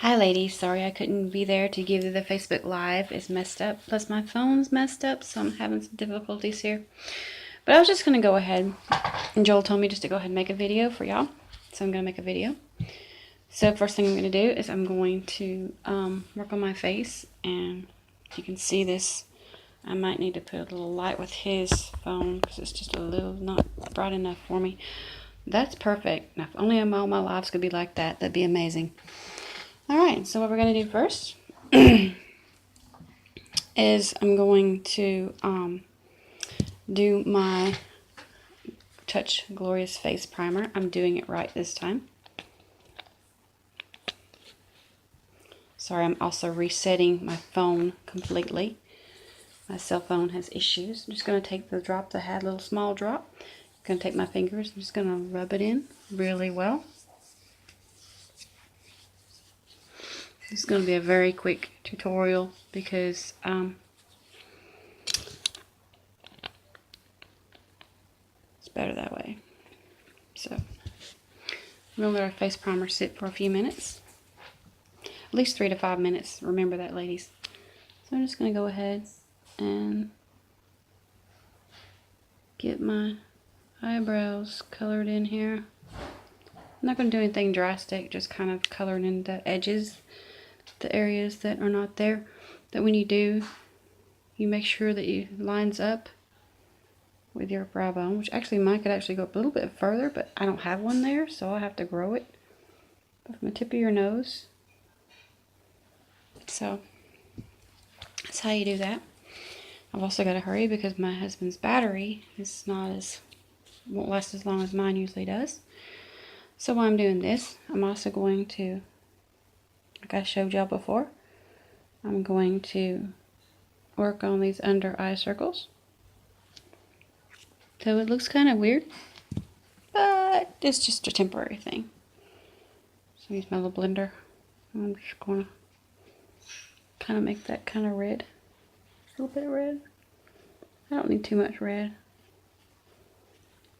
Hi ladies, sorry I couldn't be there to give you the Facebook Live. It's messed up, plus my phone's messed up, so I'm having some difficulties here. But I was just going to go ahead, and Joel told me just to go ahead and make a video for y'all, so I'm going to make a video. So first thing I'm going to do is I'm going to work on my face, and you can see this. I might need to put a little light with his phone, because it's just a little not bright enough for me. That's perfect. Now, if only all my lives could be like that, that'd be amazing. Alright, so what we're going to do first is I'm going to do my Touch Glorious Face Primer. I'm doing it right this time. Sorry, I'm also resetting my phone completely. My cell phone has issues. I'm just going to take the drop that I had, a little small drop. I'm going to take my fingers, I'm just going to rub it in really well. This is going to be a very quick tutorial because it's better that way. So I'm going to let our face primer sit for a few minutes. At least 3 to 5 minutes. Remember that, ladies. So I'm just going to go ahead and get my eyebrows colored in here. I'm not going to do anything drastic, just kind of coloring in the edges, the areas that are not there. That when you do, you make sure that you lines up with your brow bone, which actually mine could actually go up a little bit further, but I don't have one there, so I'll have to grow it. But from the tip of your nose. So that's how you do that. I've also got to hurry because my husband's battery is won't last as long as mine usually does. So while I'm doing this, I'm also going to, like I showed y'all before, I'm going to work on these under eye circles. So it looks kind of weird, but it's just a temporary thing. So use my little blender. I'm just going to kind of make that kind of red. A little bit of red. I don't need too much red.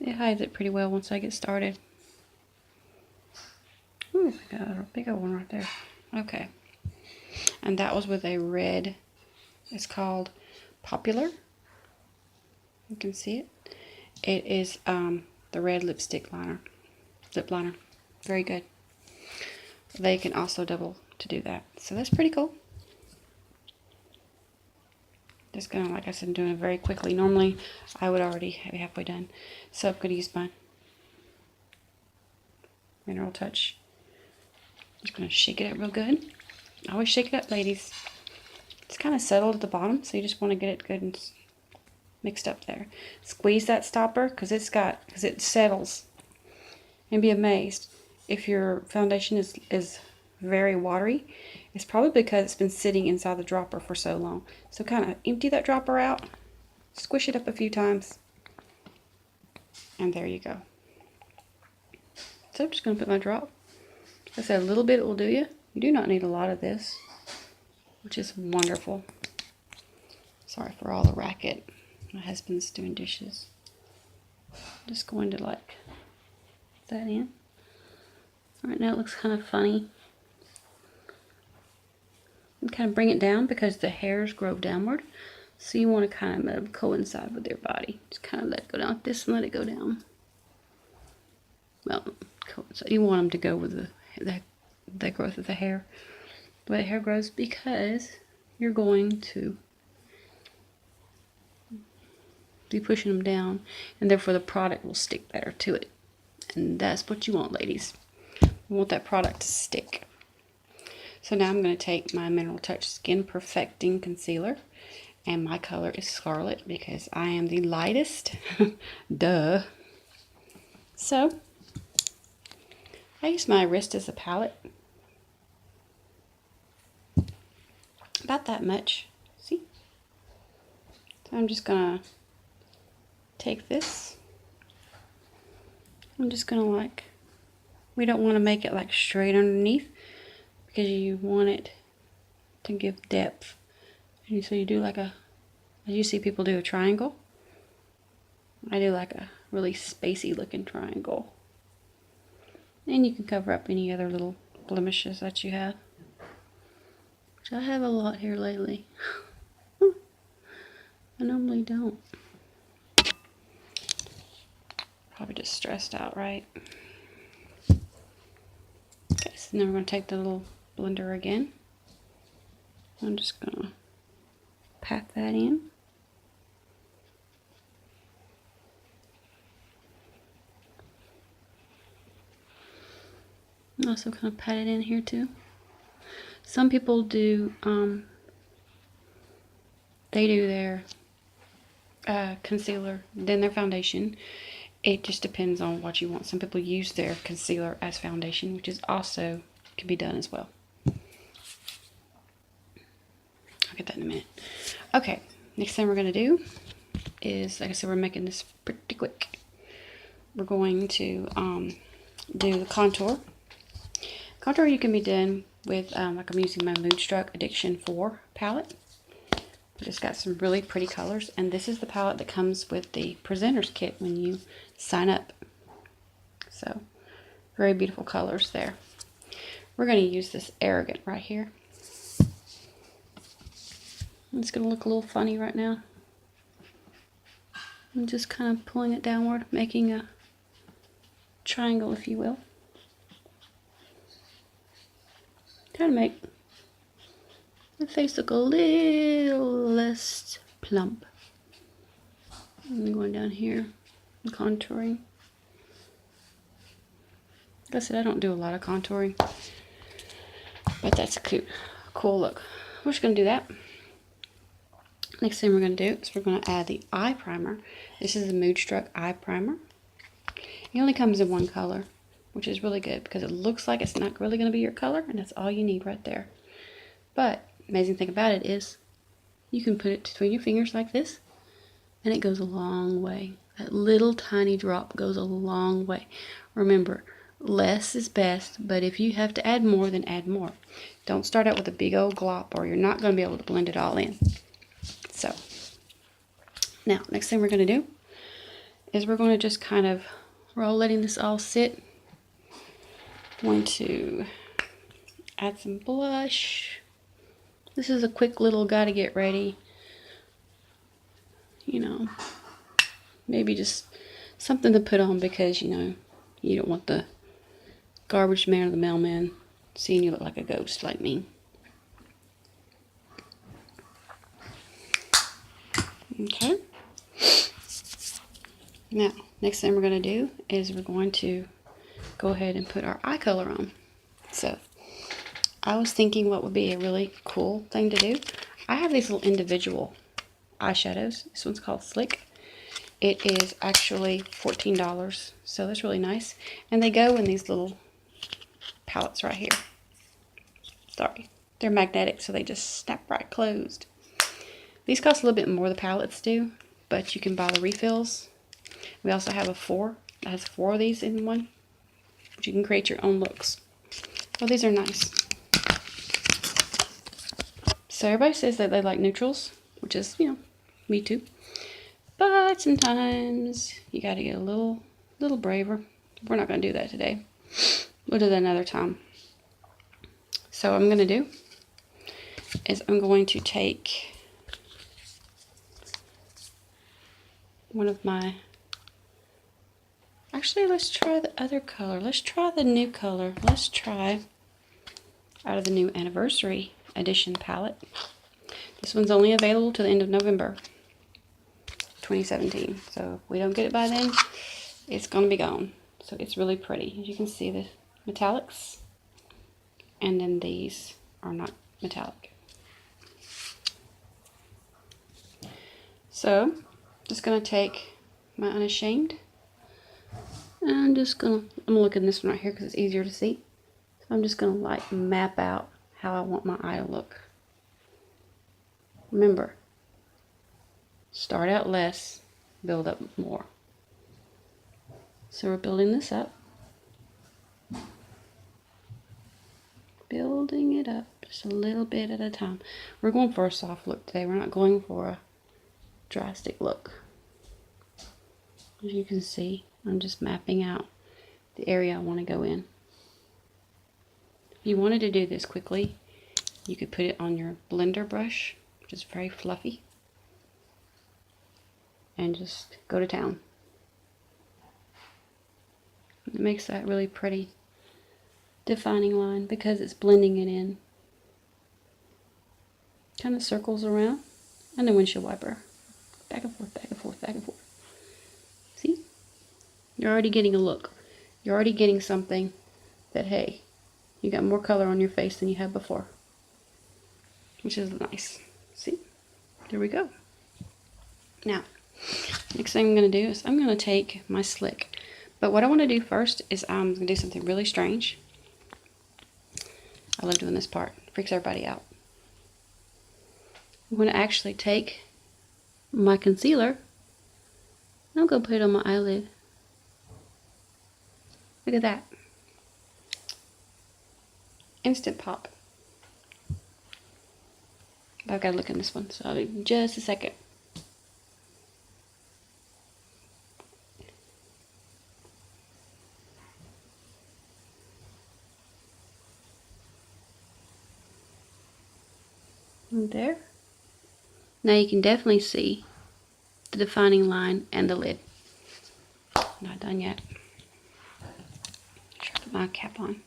It hides it pretty well once I get started. Ooh, I got a big old one right there. Okay. And that was with a red, it's called Popular. You can see it. It is the red lip liner. Very good. They can also double to do that. So that's pretty cool. Just gonna, like I said, doing it very quickly. Normally I would already be halfway done. So I'm gonna use my Mineral Touch. Just gonna shake it up real good. Always shake it up, ladies. It's kind of settled at the bottom, so you just want to get it good and mixed up there. Squeeze that stopper because it settles. And be amazed if your foundation is very watery. It's probably because it's been sitting inside the dropper for so long. So kind of empty that dropper out, squish it up a few times, and there you go. So I'm just going to put my drop. Like I said, a little bit will do you. You do not need a lot of this, which is wonderful. Sorry for all the racket. My husband's doing dishes. I'm just going to like put that in. Right now it looks kind of funny. And kind of bring it down because the hairs grow downward. So you want to kind of coincide with your body. Just kind of let it go down like this and let it go down. Well, so you want them to go with the growth of the hair. The way the hair grows, because you're going to be pushing them down, and therefore the product will stick better to it. And that's what you want, ladies. You want that product to stick. So now I'm going to take my Mineral Touch Skin Perfecting Concealer, and my color is Scarlet because I am the lightest. Duh. So I use my wrist as a palette. About that much. See? So I'm just going to take this. I'm just going to we don't want to make it like straight underneath because you want it to give depth. And so you do like as you see people do a triangle. I do like a really spacey looking triangle. And you can cover up any other little blemishes that you have. I have a lot here lately. I normally don't. Probably just stressed out, right? Okay, so then we're going to take the little blender again. I'm just going to pat that in. I'm also going to pat it in here too. Some people do, they do their concealer, then their foundation. It just depends on what you want. Some people use their concealer as foundation, which is also can be done as well. I'll get that in a minute. Okay, next thing we're going to do is, like I said, we're making this pretty quick. We're going to do the contour. Contour you can be done with, like I'm using my Moonstruck Addiction 4 palette. It's got some really pretty colors, and this is the palette that comes with the presenter's kit when you sign up. So, very beautiful colors there. We're going to use this Arrogant right here. It's going to look a little funny right now. I'm just kind of pulling it downward, making a triangle, if you will. Trying to make the face look a little less plump. I'm going down here and contouring. Like I said, I don't do a lot of contouring, but that's a cool look. We're just going to do that. Next thing we're going to do is we're going to add the eye primer. This is the Moonstruck Eye Primer. It only comes in one color, which is really good because it looks like it's not really going to be your color, and that's all you need right there. But amazing thing about it is you can put it between your fingers like this, and it goes a long way. That little tiny drop goes a long way. Remember, less is best, but if you have to add more, then add more. Don't start out with a big old glop, or you're not going to be able to blend it all in. So, now, next thing we're going to do is we're going to just kind of, we're all letting this all sit. Going to add some blush. This is a quick little gotta get ready. You know, maybe just something to put on because, you know, you don't want the garbage man or the mailman seeing you look like a ghost like me. Okay. Now, next thing we're going to do is we're going to go ahead and put our eye color on. So, I was thinking what would be a really cool thing to do. I have these little individual eyeshadows. This one's called Slick. It is actually $14, so that's really nice. And they go in these little palettes right here. Sorry, they're magnetic, so they just snap right closed. These cost a little bit more, the palettes do, but you can buy the refills. We also have a 4 that has 4 of these in one, but you can create your own looks. Well, these are nice. So everybody says that they like neutrals, which is, you know, me too. But sometimes you got to get a little braver. We're not going to do that today. We'll do that another time. So what I'm going to do is I'm going to take one of my, actually let's try the other color. Let's try the new color. Let's try out of the new Anniversary Edition palette. This one's only available to the end of November 2017. So if we don't get it by then, it's going to be gone. So it's really pretty. As you can see, the metallics, and then these are not metallic. So just going to take my Unashamed, and I'm going to look at this one right here because it's easier to see. So I'm just going to like map out how I want my eye to look. Remember, start out less, build up more. So we're building this up. Building it up just a little bit at a time. We're going for a soft look today. We're not going for a drastic look. As you can see, I'm just mapping out the area I want to go in. If you wanted to do this quickly, You could put it on your blender brush, which is very fluffy, and just go to town. It makes that really pretty defining line because it's blending it in. Kind of circles around, and then windshield wiper. Back and forth, back and forth, back and forth. See? You're already getting a look. You're already getting something that, hey, you got more color on your face than you had before. Which is nice. See? There we go. Now, next thing I'm going to do is I'm going to take my slick. But what I want to do first is I'm going to do something really strange. I love doing this part. It freaks everybody out. I'm going to actually take my concealer and I'm going to put it on my eyelid. Look at that. Instant pop. But I've got to look in this one, so I'll do just a second. And there. Now you can definitely see the defining line and the lid. Not done yet. Try to put my cap on.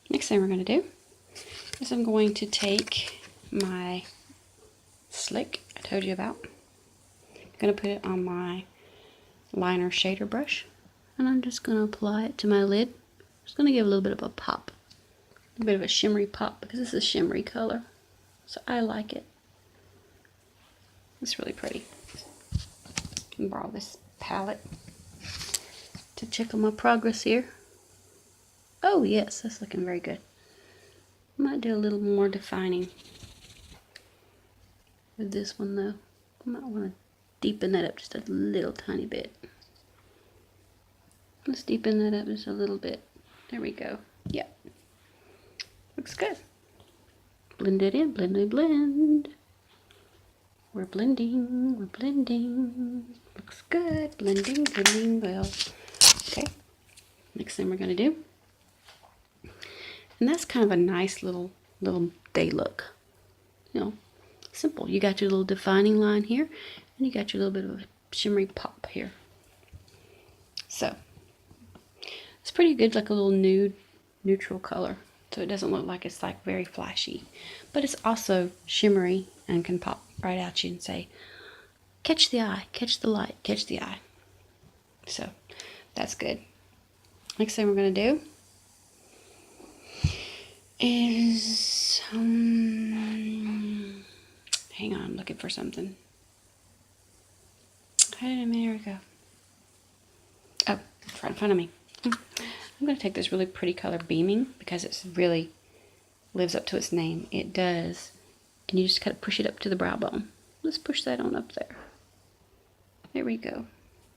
Next thing we're going to do is I'm going to take my slick I told you about. I'm going to put it on my liner shader brush, and I'm just going to apply it to my lid. Just going to give a little bit of a pop, a bit of a shimmery pop because this is a shimmery color, so I like it. It's really pretty. I can borrow this palette to check on my progress here. Oh yes, that's looking very good. I might do a little more defining with this one though. I might want to deepen that up just a little tiny bit. Let's deepen that up just a little bit. There we go. Yep. Looks good. Blend it in, blend, blend, blend. We're blending, we're blending. Looks good. Blending, blending well. Okay. Next thing we're going to do. And that's kind of a nice little day look. You know, simple. You got your little defining line here, and you got your little bit of a shimmery pop here. So, it's pretty good, like a little nude, neutral color. So it doesn't look like it's like very flashy. But it's also shimmery and can pop right at you and say, catch the eye, catch the light, catch the eye. So, that's good. Next thing we're going to do is, hang on, I'm looking for something. How did a minute go? Oh, it's right in front of me. I'm going to take this really pretty color, Beaming, because it's really lives up to its name. It does. And you just kind of push it up to the brow bone. Let's push that on up there. There we go.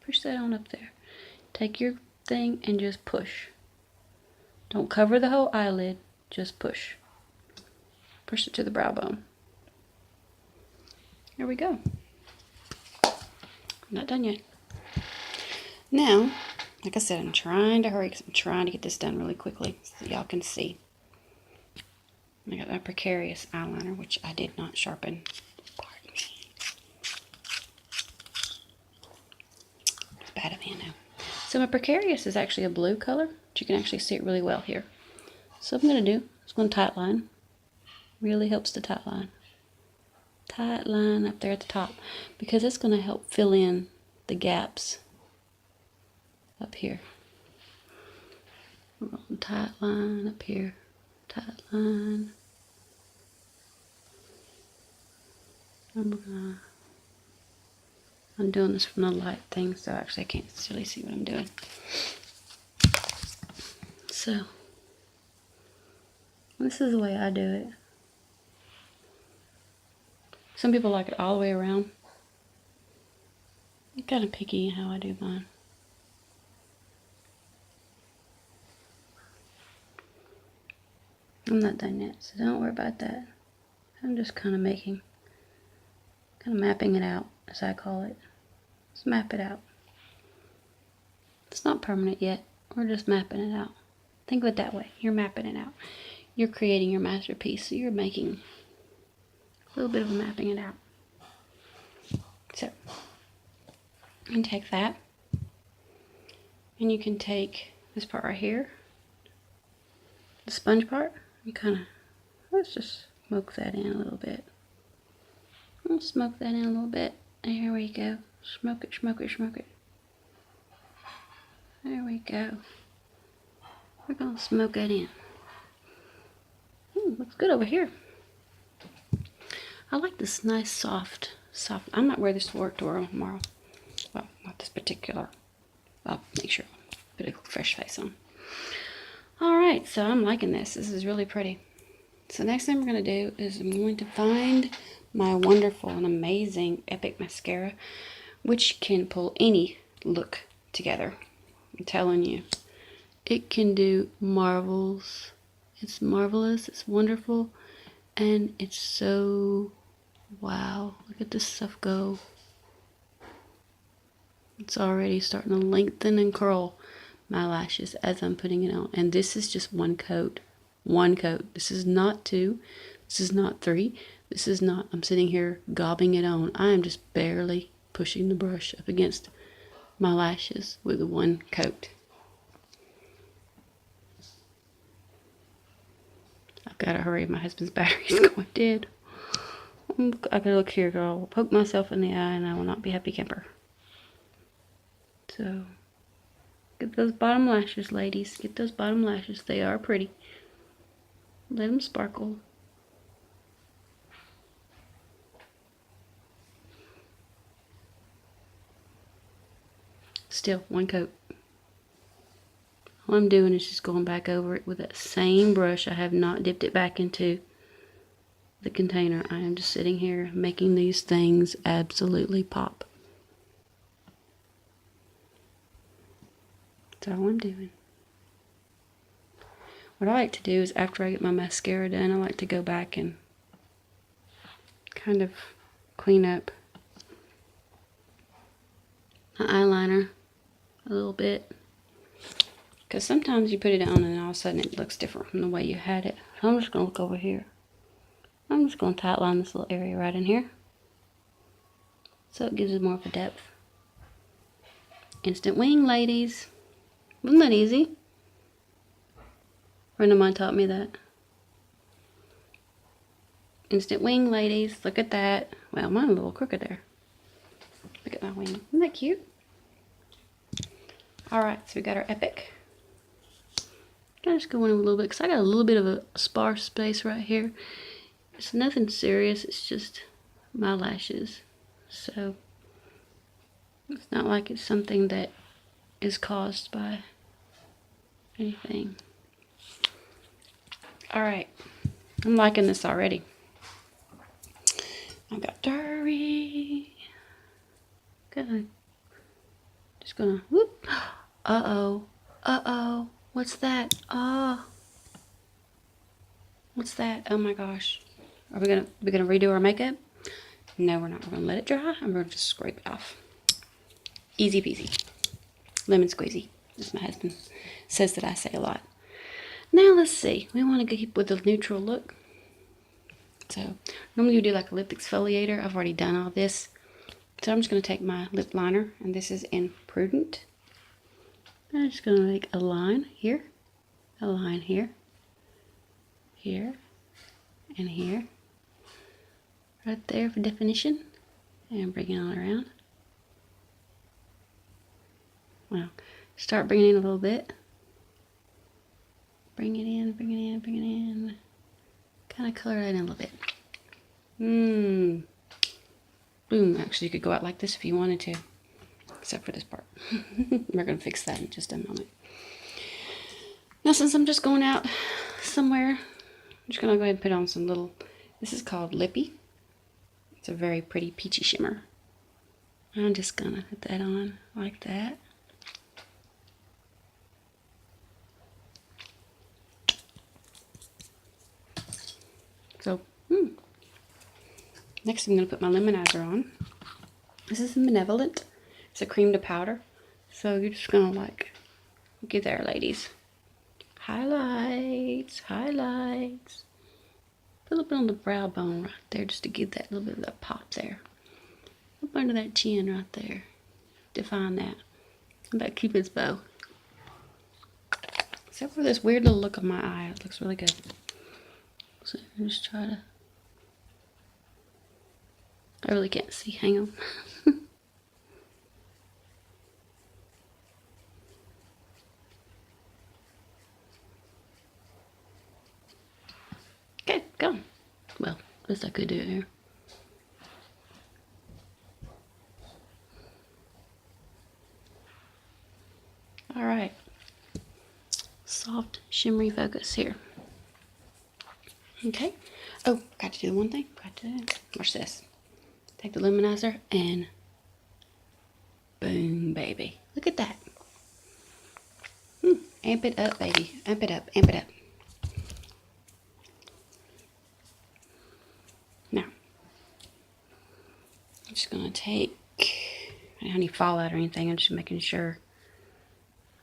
Push that on up there. Take your thing and just push. Don't cover the whole eyelid. Just push. Push it to the brow bone. There we go. I'm not done yet. Now, like I said, I'm trying to hurry because I'm trying to get this done really quickly so y'all can see. I got my Precarious eyeliner, which I did not sharpen. Pardon me. It's bad of me now. So my Precarious is actually a blue color, but you can actually see it really well here. So what I'm going to do is going to tight line. Really helps to tight line. Tight line up there at the top because it's going to help fill in the gaps up here. We're going to tight line up here. Tight line. I'm doing this from the light thing, so actually I can't really see what I'm doing. So, this is the way I do it. Some people like it all the way around. I'm kind of picky how I do mine. I'm not done yet, so don't worry about that. I'm just kind of mapping it out, as I call it. Let's map it out. It's not permanent yet. We're just mapping it out. Think of it that way. You're mapping it out. you're creating your masterpiece. So you're making a little bit of mapping it out. So, you can take that, and you can take this part right here, the sponge part, and kind of, let's just smoke that in a little bit. We'll smoke that in a little bit. And here we go. Smoke it, smoke it, smoke it. There we go. We're going to smoke that in. Ooh, looks good over here. I like this nice soft. I might wear this to work tomorrow. Well, not this particular. I'll make sure I put a fresh face on. Alright, so I'm liking this. This is really pretty. So next thing we're going to do is I'm going to find my wonderful and amazing Epic Mascara, which can pull any look together. I'm telling you. It can do marvels. It's marvelous. It's wonderful. And it's so... wow. Look at this stuff go. It's already starting to lengthen and curl my lashes as I'm putting it on. And this is just one coat. One coat. This is not 2. This is not 3. This is not, I'm sitting here gobbing it on. I am just barely pushing the brush up against my lashes with one coat. I've got to hurry. My husband's battery's going dead. I gotta look here, girl. I'll poke myself in the eye and I will not be happy camper. So, get those bottom lashes, ladies. Get those bottom lashes. They are pretty. Let them sparkle. Still, one coat. All I'm doing is just going back over it with that same brush. I have not dipped it back into the container. I am just sitting here making these things absolutely pop. That's all I'm doing. What I like to do is after I get my mascara done, I like to go back and kind of clean up my eyeliner a little bit, because sometimes you put it on and all of a sudden it looks different from the way you had it. So I'm just going to look over here. I'm just going to tightline this little area right in here so it gives it more of a depth. Instant wing, ladies. Wasn't that easy? A friend of mine taught me that. Instant wing, ladies. Look at that. Well, mine's a little crooked there. Look at my wing. Isn't that cute? Alright, so we got our Epic. I'll just go in a little bit because I got a little bit of a sparse space right here. It's nothing serious. It's just my lashes. So, it's not like it's something that is caused by anything. Alright, I'm liking this already. I've got dirty. Good. Just gonna whoop. Uh-oh. Uh-oh. What's that? Oh. What's that? Oh my gosh. Are we gonna redo our makeup? No, we're not. We're gonna let it dry and we're gonna just scrape it off. Easy peasy. Lemon squeezy, as my husband says that I say a lot. Now let's see. We want to keep with the neutral look. So normally you do like a lip exfoliator. I've already done all this. So I'm just going to take my lip liner, and this is in Prudent. I'm just going to make a line here, here, and here. Right there for definition. And bring it all around. Well, start bringing it in a little bit. Bring it in, bring it in, bring it in. Kind of color it in a little bit. Boom. Actually, you could go out like this if you wanted to. Except for this part. We're going to fix that in just a moment. Now, since I'm just going out somewhere, I'm just going to go ahead and put on some little... This is called Lippy. It's a very pretty peachy shimmer. I'm just going to put that on like that. So, next I'm going to put my lemonizer on. This is Benevolent. It's a cream to powder. So you're just going to like, get there, ladies. Highlights, highlights. Put a little bit on the brow bone right there just to give that little bit of that pop there. Up under that chin right there. Define that. What about Cupid's bow? Except for this weird little look of my eye. It looks really good. So just try to... I really can't see. Hang on. Okay, go. Well, best I could do it here. Alright. Soft, shimmery focus here. Okay. Oh, got to do the one thing. Got to watch this. Take the luminizer and boom, baby. Look at that. Amp it up, baby. Amp it up, amp it up. Now, I'm just going to take, I don't have any fallout or anything. I'm just making sure.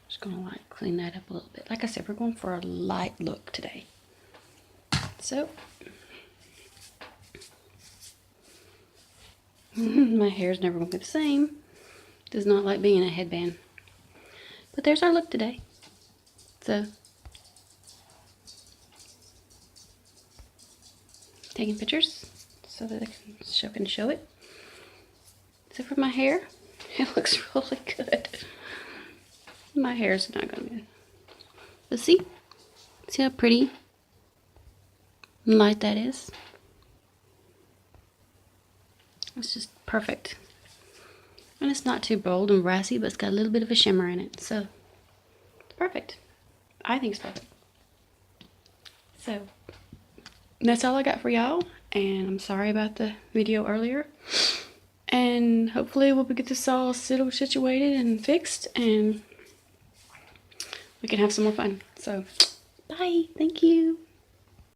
Just going to like clean that up a little bit. Like I said, we're going for a light look today. So, my hair's never going to be the same. Does not like being a headband. But there's our look today. So, taking pictures so that I can show it. So for my hair, it looks really good. My hair's not going to be. But see how pretty and light that is? It's just perfect. And it's not too bold and brassy, but it's got a little bit of a shimmer in it. So, it's perfect. I think it's perfect. So, that's all I got for y'all. And I'm sorry about the video earlier. And hopefully we'll get this all situated and fixed. And we can have some more fun. So, bye. Thank you.